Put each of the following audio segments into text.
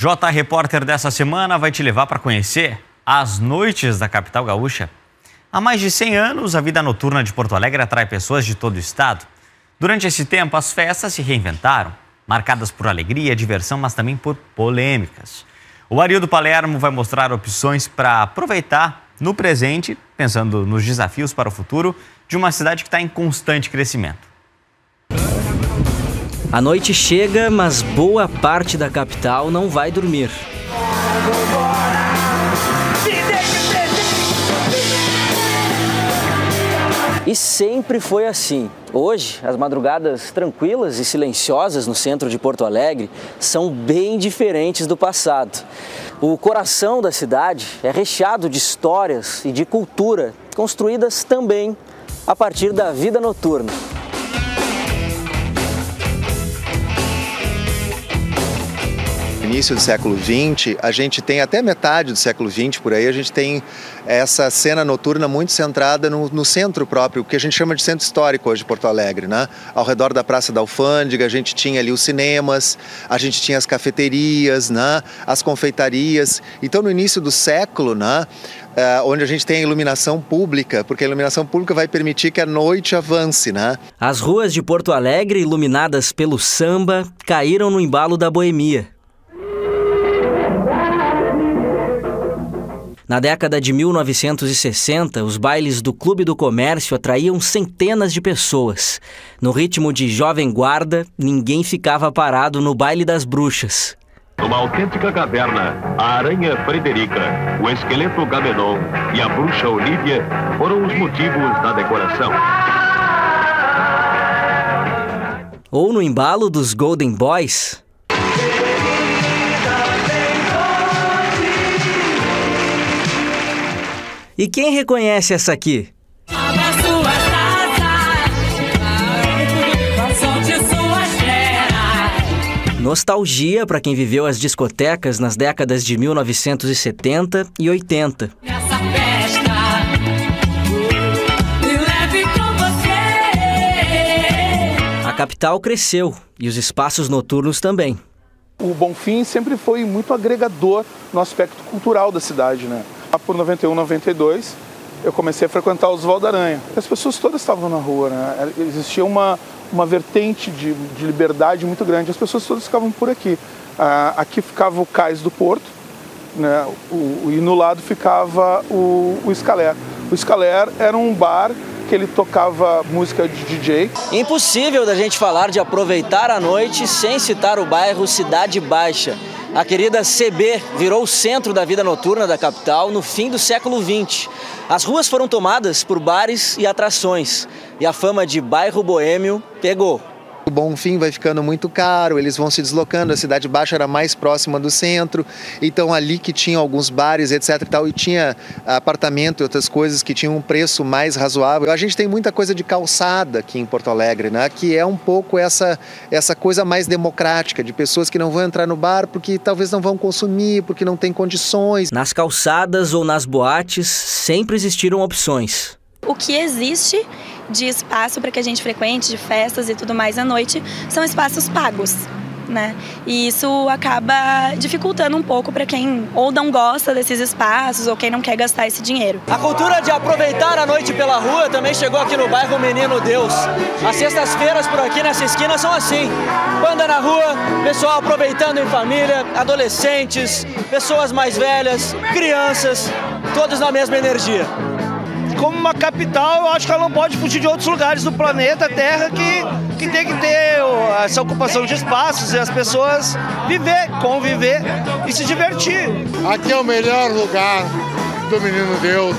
J Repórter dessa semana vai te levar para conhecer as noites da capital gaúcha. Há mais de 100 anos, a vida noturna de Porto Alegre atrai pessoas de todo o estado. Durante esse tempo, as festas se reinventaram, marcadas por alegria, diversão, mas também por polêmicas. O Arildo Palermo vai mostrar opções para aproveitar no presente, pensando nos desafios para o futuro de uma cidade que está em constante crescimento. A noite chega, mas boa parte da capital não vai dormir. E sempre foi assim. Hoje, as madrugadas tranquilas e silenciosas no centro de Porto Alegre são bem diferentes do passado. O coração da cidade é recheado de histórias e de cultura, construídas também a partir da vida noturna. Início do século XX, a gente tem até metade do século XX, por aí, a gente tem essa cena noturna muito centrada no centro próprio, o que a gente chama de centro histórico hoje de Porto Alegre, né? Ao redor da Praça da Alfândega, a gente tinha ali os cinemas, a gente tinha as cafeterias, né? As confeitarias. Então, no início do século, né? Onde a gente tem a iluminação pública, porque a iluminação pública vai permitir que a noite avance, né? As ruas de Porto Alegre, iluminadas pelo samba, caíram no embalo da boemia. Na década de 1960, os bailes do Clube do Comércio atraíam centenas de pessoas. No ritmo de Jovem Guarda, ninguém ficava parado no Baile das Bruxas. Numa autêntica caverna, a aranha Frederica, o esqueleto Gamenon e a bruxa Olívia foram os motivos da decoração. Ou no embalo dos Golden Boys. E quem reconhece essa aqui? Nostalgia para quem viveu as discotecas nas décadas de 1970 e 80. A capital cresceu e os espaços noturnos também. O Bonfim sempre foi muito agregador no aspecto cultural da cidade, né? Lá por 91, 92, eu comecei a frequentar o Oswaldo Aranha. As pessoas todas estavam na rua, né? Existia uma vertente de liberdade muito grande. As pessoas todas ficavam por aqui. Aqui ficava o Cais do Porto, né? E no lado ficava o Scaler. O Scaler era um bar que ele tocava música de DJ. Impossível da gente falar de aproveitar a noite sem citar o bairro Cidade Baixa. A querida CB virou o centro da vida noturna da capital no fim do século XX. As ruas foram tomadas por bares e atrações. E a fama de bairro boêmio pegou. O Bonfim vai ficando muito caro, eles vão se deslocando, a Cidade Baixa era mais próxima do centro, então ali que tinha alguns bares, etc e tal, e tinha apartamento e outras coisas que tinham um preço mais razoável. A gente tem muita coisa de calçada aqui em Porto Alegre, né, que é um pouco essa coisa mais democrática, de pessoas que não vão entrar no bar porque talvez não vão consumir, porque não tem condições. Nas calçadas ou nas boates sempre existiram opções. O que existe de espaço para que a gente frequente, de festas e tudo mais à noite, são espaços pagos, né? E isso acaba dificultando um pouco para quem ou não gosta desses espaços ou quem não quer gastar esse dinheiro. A cultura de aproveitar a noite pela rua também chegou aqui no bairro Menino Deus. As sextas-feiras por aqui nessa esquina são assim. Banda na rua, pessoal aproveitando em família, adolescentes, pessoas mais velhas, crianças, todos na mesma energia. Como uma capital, eu acho que ela não pode fugir de outros lugares do planeta Terra que tem que ter essa ocupação de espaços e as pessoas viver, conviver e se divertir. Aqui é o melhor lugar do Menino Deus,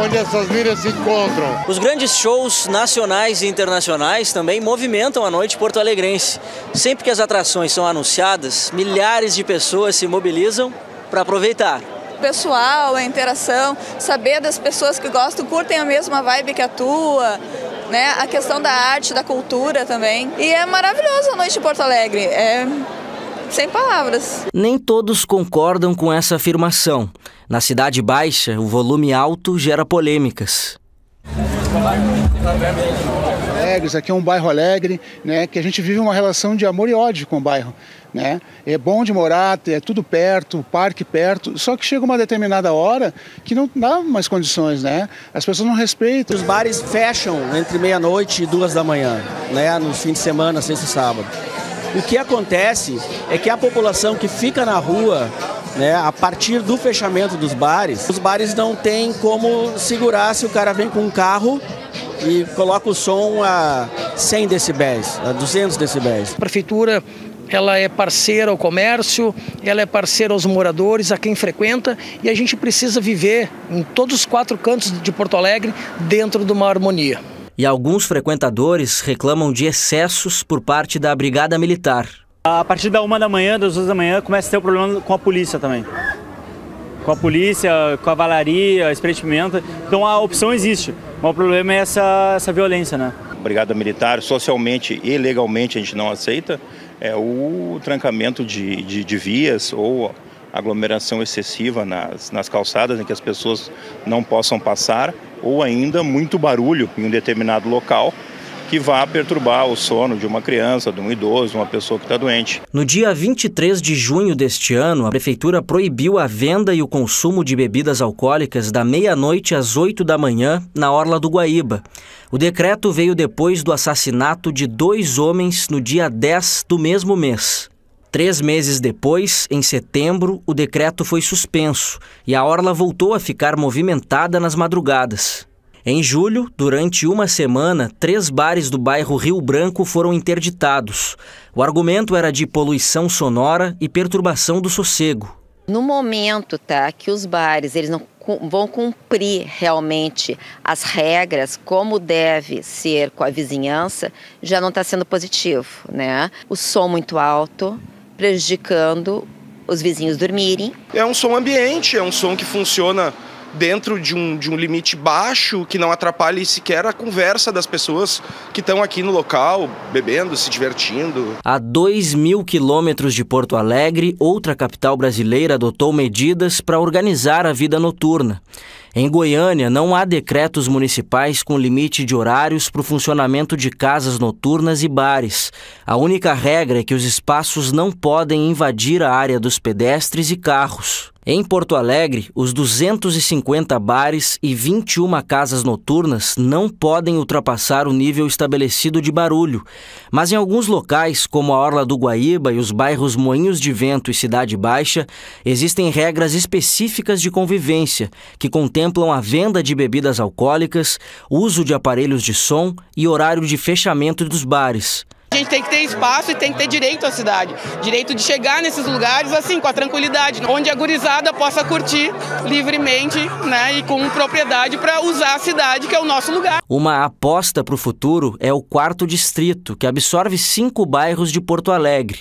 onde essas vidas se encontram. Os grandes shows nacionais e internacionais também movimentam a noite porto-alegrense. Sempre que as atrações são anunciadas, milhares de pessoas se mobilizam para aproveitar. Pessoal, a interação, saber das pessoas que gostam, curtem a mesma vibe que a tua, né? A questão da arte, da cultura também. E é maravilhoso a noite em Porto Alegre, é sem palavras. Nem todos concordam com essa afirmação. Na Cidade Baixa, o volume alto gera polêmicas. Alegre, isso aqui é um bairro alegre, né, que a gente vive uma relação de amor e ódio com o bairro, né? É bom de morar, é tudo perto, o parque perto, só que chega uma determinada hora que não dá mais condições, né? As pessoas não respeitam. Os bares fecham entre meia-noite e 2 da manhã, né, nos fins de semana, sexta e sábado. O que acontece é que a população que fica na rua, né, a partir do fechamento dos bares, os bares não têm como segurar se o cara vem com um carro e coloca o som a 100 decibéis, a 200 decibéis. A prefeitura, ela é parceira ao comércio, ela é parceira aos moradores, a quem frequenta, e a gente precisa viver em todos os 4 cantos de Porto Alegre dentro de uma harmonia. E alguns frequentadores reclamam de excessos por parte da Brigada Militar. A partir da 1 da manhã, das 2 da manhã, começa a ter um problema com a polícia também. Com a polícia, com a valaria, spray de pimenta. Então a opção existe, mas o problema é essa violência, né? Brigada Militar, socialmente e legalmente a gente não aceita, é o trancamento de vias ou aglomeração excessiva nas calçadas em que as pessoas não possam passar, ou ainda muito barulho em um determinado local que vá perturbar o sono de uma criança, de um idoso, uma pessoa que está doente. No dia 23 de junho deste ano, a Prefeitura proibiu a venda e o consumo de bebidas alcoólicas da meia-noite às 8 da manhã na Orla do Guaíba. O decreto veio depois do assassinato de 2 homens no dia 10 do mesmo mês. 3 meses depois, em setembro, o decreto foi suspenso e a Orla voltou a ficar movimentada nas madrugadas. Em julho, durante uma semana, 3 bares do bairro Rio Branco foram interditados. O argumento era de poluição sonora e perturbação do sossego. No momento, que os bares eles não vão cumprir realmente as regras como deve ser com a vizinhança, já não está sendo positivo, né? O som muito alto, prejudicando os vizinhos dormirem. É um som ambiente, é um som que funciona dentro de um limite baixo, que não atrapalhe sequer a conversa das pessoas que estão aqui no local, bebendo, se divertindo. A 2.000 quilômetros de Porto Alegre, outra capital brasileira adotou medidas para organizar a vida noturna. Em Goiânia, não há decretos municipais com limite de horários para o funcionamento de casas noturnas e bares. A única regra é que os espaços não podem invadir a área dos pedestres e carros. Em Porto Alegre, os 250 bares e 21 casas noturnas não podem ultrapassar o nível estabelecido de barulho. Mas em alguns locais, como a Orla do Guaíba e os bairros Moinhos de Vento e Cidade Baixa, existem regras específicas de convivência, que contemplam a venda de bebidas alcoólicas, uso de aparelhos de som e horário de fechamento dos bares. A gente tem que ter espaço e tem que ter direito à cidade. Direito de chegar nesses lugares assim, com a tranquilidade, onde a gurizada possa curtir livremente, né, e com propriedade para usar a cidade, que é o nosso lugar. Uma aposta para o futuro é o 4º Distrito, que absorve 5 bairros de Porto Alegre.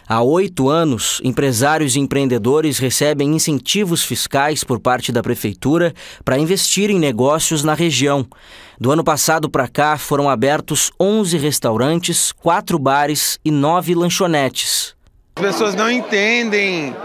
Há 8 anos, empresários e empreendedores recebem incentivos fiscais por parte da Prefeitura para investir em negócios na região. Do ano passado para cá, foram abertos 11 restaurantes, 4 bares e 9 lanchonetes. As pessoas não entendem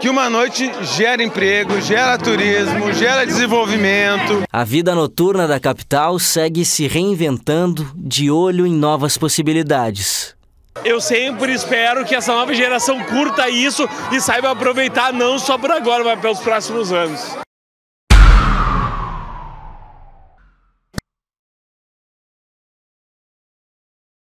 que uma noite gera emprego, gera turismo, gera desenvolvimento. A vida noturna da capital segue se reinventando, de olho em novas possibilidades. Eu sempre espero que essa nova geração curta isso e saiba aproveitar não só por agora, mas pelos próximos anos.